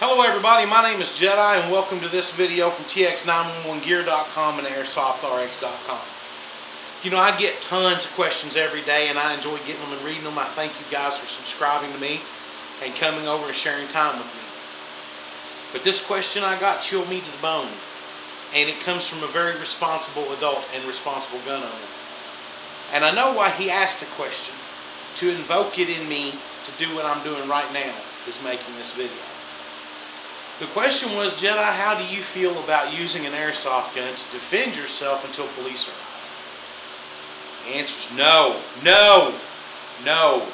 Hello everybody, my name is Jedi and welcome to this video from TX911gear.com and AirsoftRx.com. You know, I get tons of questions every day and I enjoy getting them and reading them. I thank you guys for subscribing to me and coming over and sharing time with me. But this question I got chilled me to the bone, and it comes from a very responsible adult and responsible gun owner. And I know why he asked the question. To invoke it in me to do what I'm doing right now is making this video. The question was, Jedi, how do you feel about using an airsoft gun to defend yourself until police arrive? The answer is no, no, no.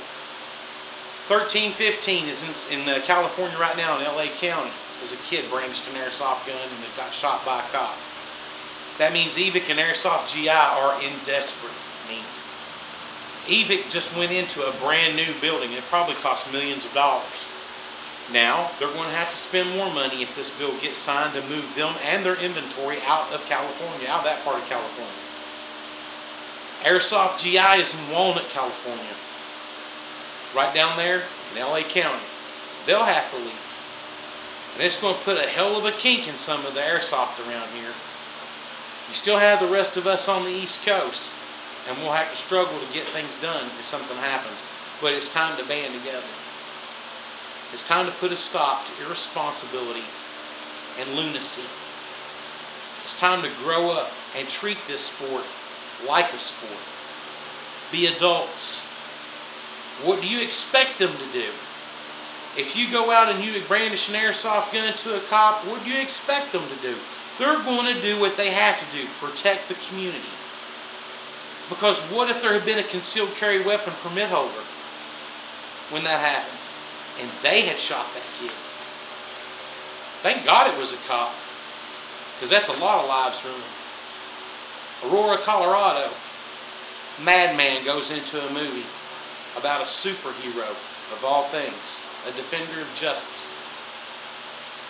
1315 is in California right now in LA County. As a kid brandished an airsoft gun and it got shot by a cop. That means EVIC and Airsoft GI are in desperate need. EVIC just went into a brand new building. It probably cost millions of dollars. Now, they're going to have to spend more money if this bill gets signed to move them and their inventory out of California, out of that part of California. Airsoft GI is in Walnut, California. Right down there in LA County. They'll have to leave. And it's going to put a hell of a kink in some of the airsoft around here. You still have the rest of us on the East Coast, and we'll have to struggle to get things done if something happens. But it's time to band together. It's time to put a stop to irresponsibility and lunacy. It's time to grow up and treat this sport like a sport. Be adults. What do you expect them to do? If you go out and you brandish an airsoft gun to a cop, what do you expect them to do? They're going to do what they have to do, protect the community. Because what if there had been a concealed carry weapon permit holder when that happened? And they had shot that kid. Thank God it was a cop, because that's a lot of lives ruined. Aurora, Colorado, madman goes into a movie about a superhero of all things, a defender of justice,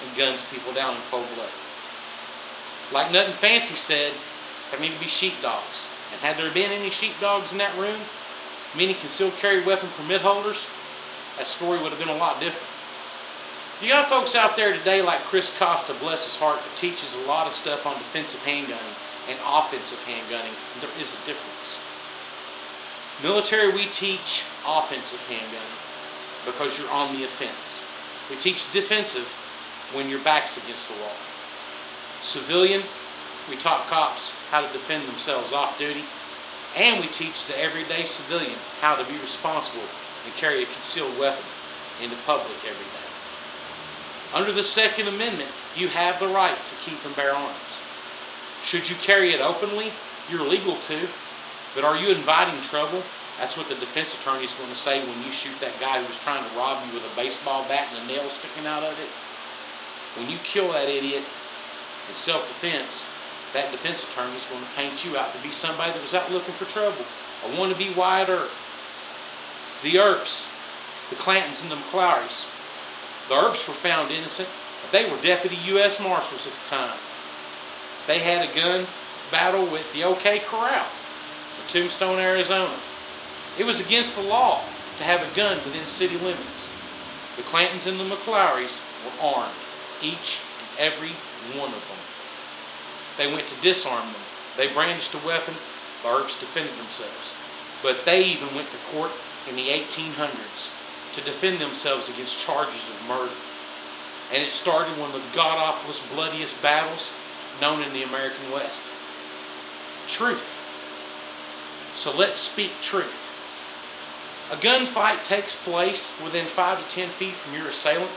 and guns people down in cold blood. Like Nothing Fancy said, there need to be sheepdogs. And had there been any sheepdogs in that room, many concealed carry weapon permit holders, that story would have been a lot different. You got folks out there today like Chris Costa, bless his heart, that teaches a lot of stuff on defensive handgunning and offensive handgunning. There is a difference. Military, we teach offensive handgunning because you're on the offense. We teach defensive when your back's against the wall. Civilian, we taught cops how to defend themselves off duty, and we teach the everyday civilian how to be responsible and carry a concealed weapon into public every day. Under the Second Amendment, you have the right to keep and bear arms. Should you carry it openly, you're legal to, but are you inviting trouble? That's what the defense attorney is going to say when you shoot that guy who was trying to rob you with a baseball bat and a nail sticking out of it. When you kill that idiot in self-defense, that defense attorney is going to paint you out to be somebody that was out looking for trouble. A wannabe Wyatt Earp. The Earps, the Clantons and the McClowrys. The Earps were found innocent, but they were deputy U.S. Marshals at the time. They had a gun battle with the OK Corral in Tombstone, Arizona. It was against the law to have a gun within city limits. The Clantons and the McClowrys were armed, each and every one of them. They went to disarm them. They brandished a weapon. The Earps defended themselves. But they even went to court in the 1800s to defend themselves against charges of murder. And it started one of the god-awfulest, bloodiest battles known in the American West. Truth. So let's speak truth. A gunfight takes place within 5 to 10 feet from your assailant,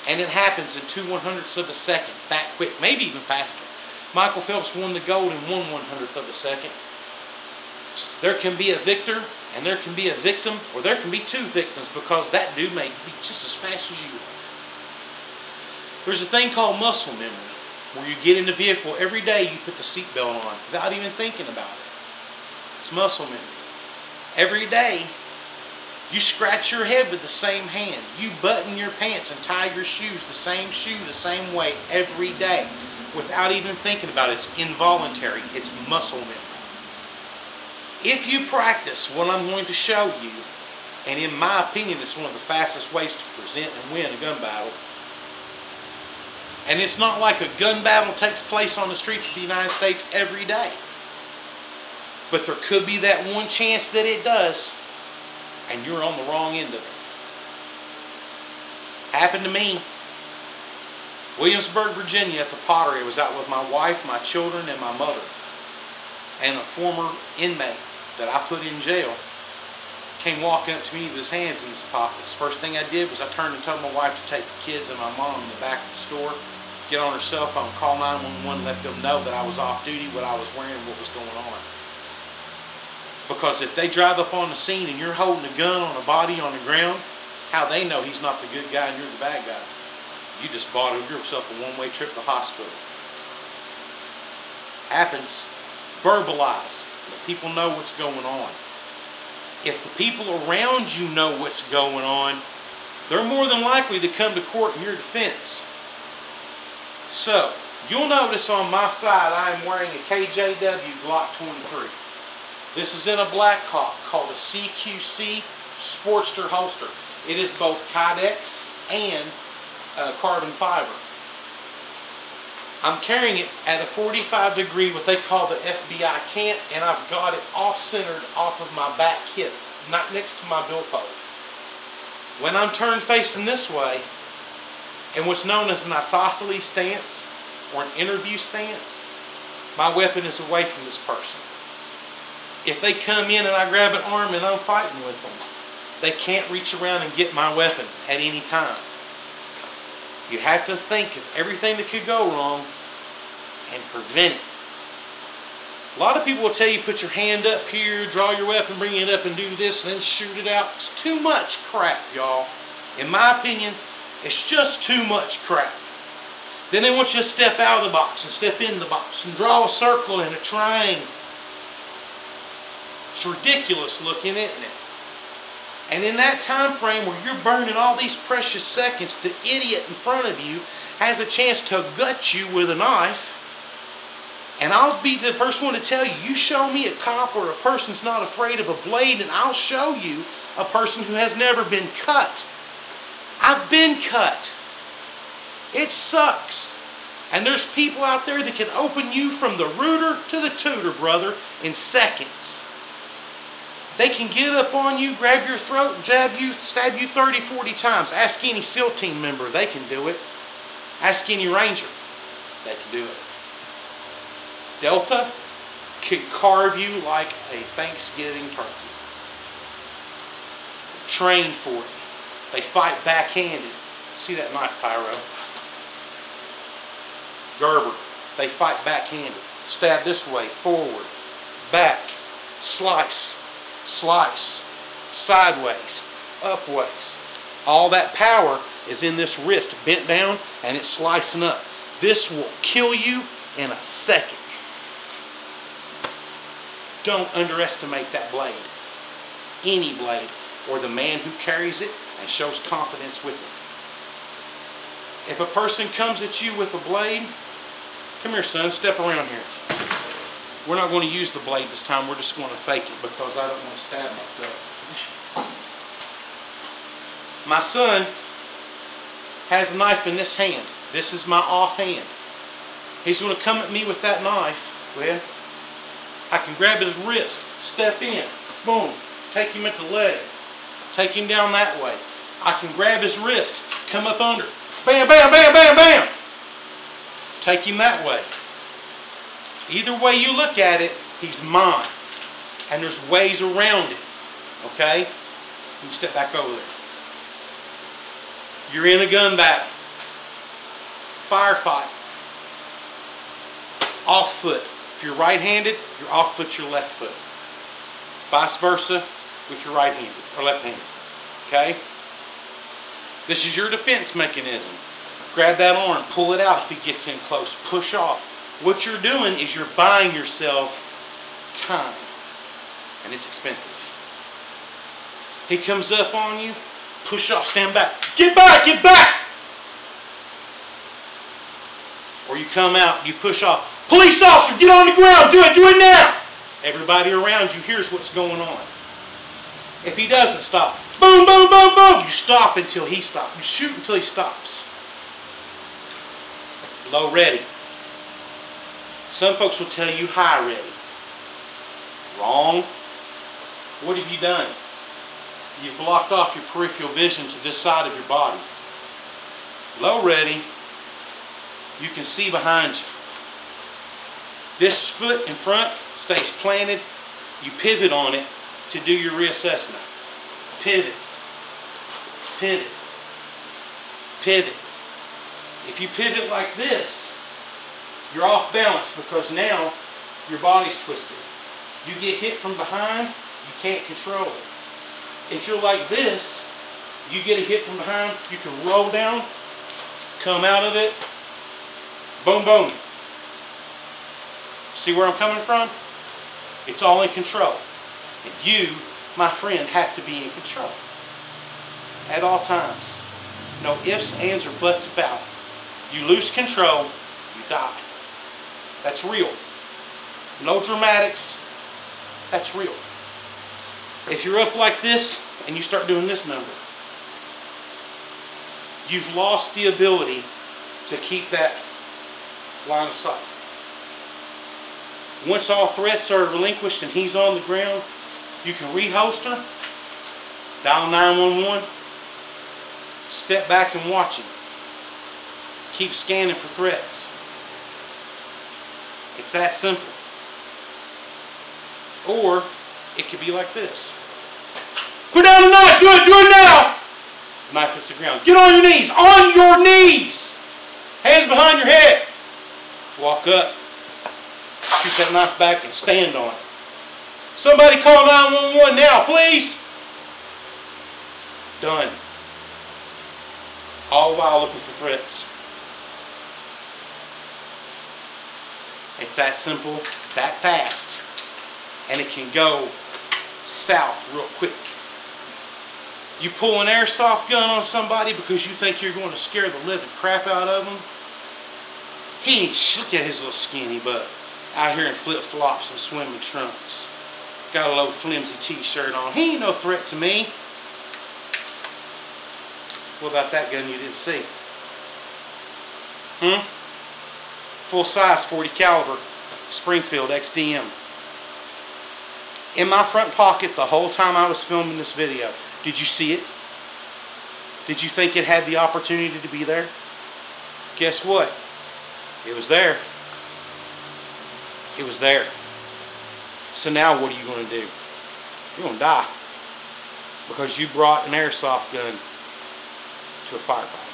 and it happens in 2/100ths of a second, that quick, maybe even faster. Michael Phelps won the gold in 1/100th of a second. There can be a victor, and there can be a victim, or there can be two victims, because that dude may be just as fast as you are. There's a thing called muscle memory, where you get in the vehicle every day, you put the seatbelt on without even thinking about it. It's muscle memory. Every day, you scratch your head with the same hand. You button your pants and tie your shoes the same way every day without even thinking about it. It's involuntary. It's muscle memory. If you practice what I'm going to show you, and in my opinion it's one of the fastest ways to present and win a gun battle, And it's not like a gun battle takes place on the streets of the United States every day. But there could be that one chance that it does, and you're on the wrong end of it. Happened to me. Williamsburg, Virginia, at the Pottery. I was out with my wife, my children, and my mother. And a former inmate that I put in jail came walking up to me with his hands in his pockets. First thing I did was I turned and told my wife to take the kids and my mom in the back of the store, get on her cell phone, call 911, let them know that I was off duty, what I was wearing, what was going on. Because if they drive up on the scene and you're holding a gun on a body on the ground, how they know he's not the good guy and you're the bad guy? You just bought yourself a one-way trip to the hospital. Happens. Verbalize. Let people know what's going on. If the people around you know what's going on, they're more than likely to come to court in your defense. So, you'll notice on my side I am wearing a KJW Glock 23. This is in a black hawk called a CQC Sportster holster. It is both Kydex and carbon fiber. I'm carrying it at a 45 degree, what they call the FBI cant, and I've got it off-centered off of my back hip, not next to my billfold. When I'm turned facing this way, and what's known as an isosceles stance, or an interview stance, my weapon is away from this person. If they come in and I grab an arm and I'm fighting with them, they can't reach around and get my weapon at any time. You have to think of everything that could go wrong and prevent it. A lot of people will tell you put your hand up here, draw your weapon, bring it up and do this and then shoot it out. It's too much crap, y'all. In my opinion, it's just too much crap. Then they want you to step out of the box and step in the box and draw a circle and a triangle. It's ridiculous looking, isn't it? And in that time frame where you're burning all these precious seconds, the idiot in front of you has a chance to gut you with a knife. And I'll be the first one to tell you, you show me a cop or a person that's not afraid of a blade, and I'll show you a person who has never been cut. I've been cut. It sucks. And there's people out there that can open you from the rooter to the tutor, brother, in seconds. They can get up on you, grab your throat, jab you, stab you 30, 40 times. Ask any SEAL team member, they can do it. Ask any Ranger, they can do it. Delta could carve you like a Thanksgiving turkey. Trained for it. They fight backhanded. See that knife, Pyro? Gerber, they fight backhanded. Stab this way, forward, back, slice. Slice, sideways, upways. All that power is in this wrist, bent down, and it's slicing up. This will kill you in a second. Don't underestimate that blade. Any blade, or the man who carries it and shows confidence with it. If a person comes at you with a blade, come here, son, step around here. We're not going to use the blade this time. We're just going to fake it because I don't want to stab myself. My son has a knife in this hand. This is my off hand. He's going to come at me with that knife. Well, I can grab his wrist, step in, boom, take him at the leg, take him down that way. I can grab his wrist, come up under, bam, bam, bam, bam, bam. Take him that way. Either way you look at it, he's mine. And there's ways around it. Okay? You can step back over there. You're in a gun battle. Firefight. Off foot. If you're right-handed, your off foot's your left foot. Vice versa with your right-handed or left-handed. Okay? This is your defense mechanism. Grab that arm, pull it out if he gets in close, push off. What you're doing is you're buying yourself time, and it's expensive. He comes up on you, push off, stand back. Get back, get back! Or you come out, you push off. Police officer, get on the ground, do it now! Everybody around you hears what's going on. If he doesn't stop, boom, boom, boom, boom, you stop until he stops. You shoot until he stops. Low ready. Some folks will tell you high ready. Wrong. What have you done? You've blocked off your peripheral vision to this side of your body. Low ready, you can see behind you. This foot in front stays planted. You pivot on it to do your reassessment. Pivot, pivot, pivot. If you pivot like this, you're off balance because now your body's twisted. You get hit from behind, you can't control it. If you're like this, you get a hit from behind, you can roll down, come out of it, boom, boom. See where I'm coming from? It's all in control. And you, my friend, have to be in control at all times. No ifs, ands, or buts about it. You lose control, you die. That's real. No dramatics. That's real. If you're up like this and you start doing this number, you've lost the ability to keep that line of sight. Once all threats are relinquished and he's on the ground, you can reholster, dial 911, step back and watch him. Keep scanning for threats. It's that simple. Or it could be like this. Put down the knife. Do it now. The knife hits the ground. Get on your knees. On your knees. Hands behind your head. Walk up. Scoot that knife back and stand on it. Somebody call 911 now, please. Done. All while looking for threats. It's that simple, that fast. And it can go south real quick. You pull an airsoft gun on somebody because you think you're going to scare the living crap out of them. He ain't, look at his little skinny butt out here in flip-flops and swimming trunks. Got a little flimsy t-shirt on. He ain't no threat to me. What about that gun you didn't see? Full size 40 caliber Springfield XDM. In my front pocket the whole time I was filming this video. Did you see it? Did you think it had the opportunity to be there? Guess what? It was there. It was there. So now what are you going to do? You're going to die. Because you brought an airsoft gun to a firefight.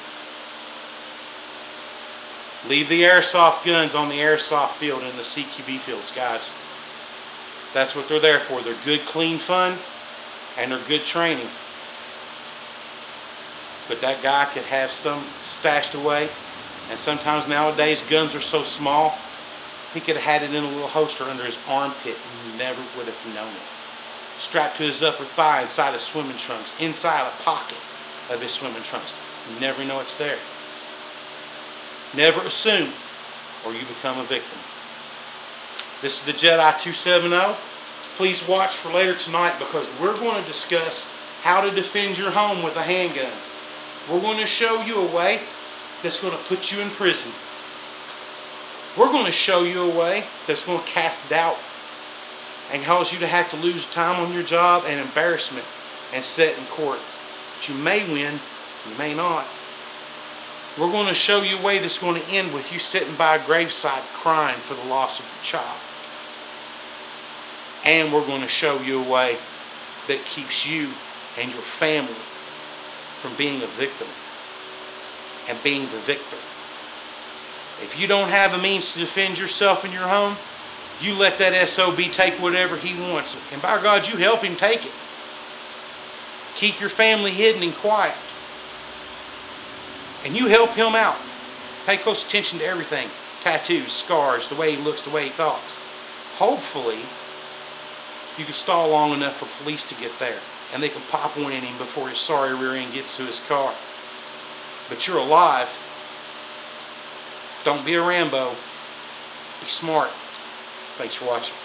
Leave the airsoft guns on the airsoft field and the CQB fields, guys. That's what they're there for. They're good, clean fun, and they're good training. But that guy could have some stashed away, and sometimes nowadays guns are so small, he could have had it in a little holster under his armpit and you never would have known it. Strapped to his upper thigh inside his swimming trunks, inside a pocket of his swimming trunks. You never know it's there. Never assume, or you become a victim. This is the Jedi 270. Please watch for later tonight because we're going to discuss how to defend your home with a handgun. We're going to show you a way that's going to put you in prison. We're going to show you a way that's going to cast doubt and cause you to have to lose time on your job and embarrassment and sit in court. But you may win, you may not. We're going to show you a way that's going to end with you sitting by a graveside crying for the loss of your child. And we're going to show you a way that keeps you and your family from being a victim and being the victor. If you don't have a means to defend yourself in your home, you let that SOB take whatever he wants. And by God, you help him take it. Keep your family hidden and quiet. And you help him out. Pay close attention to everything. Tattoos, scars, the way he looks, the way he talks. Hopefully, you can stall long enough for police to get there. And they can pop one in him before his sorry rear end gets to his car. But you're alive. Don't be a Rambo. Be smart. Thanks for watching.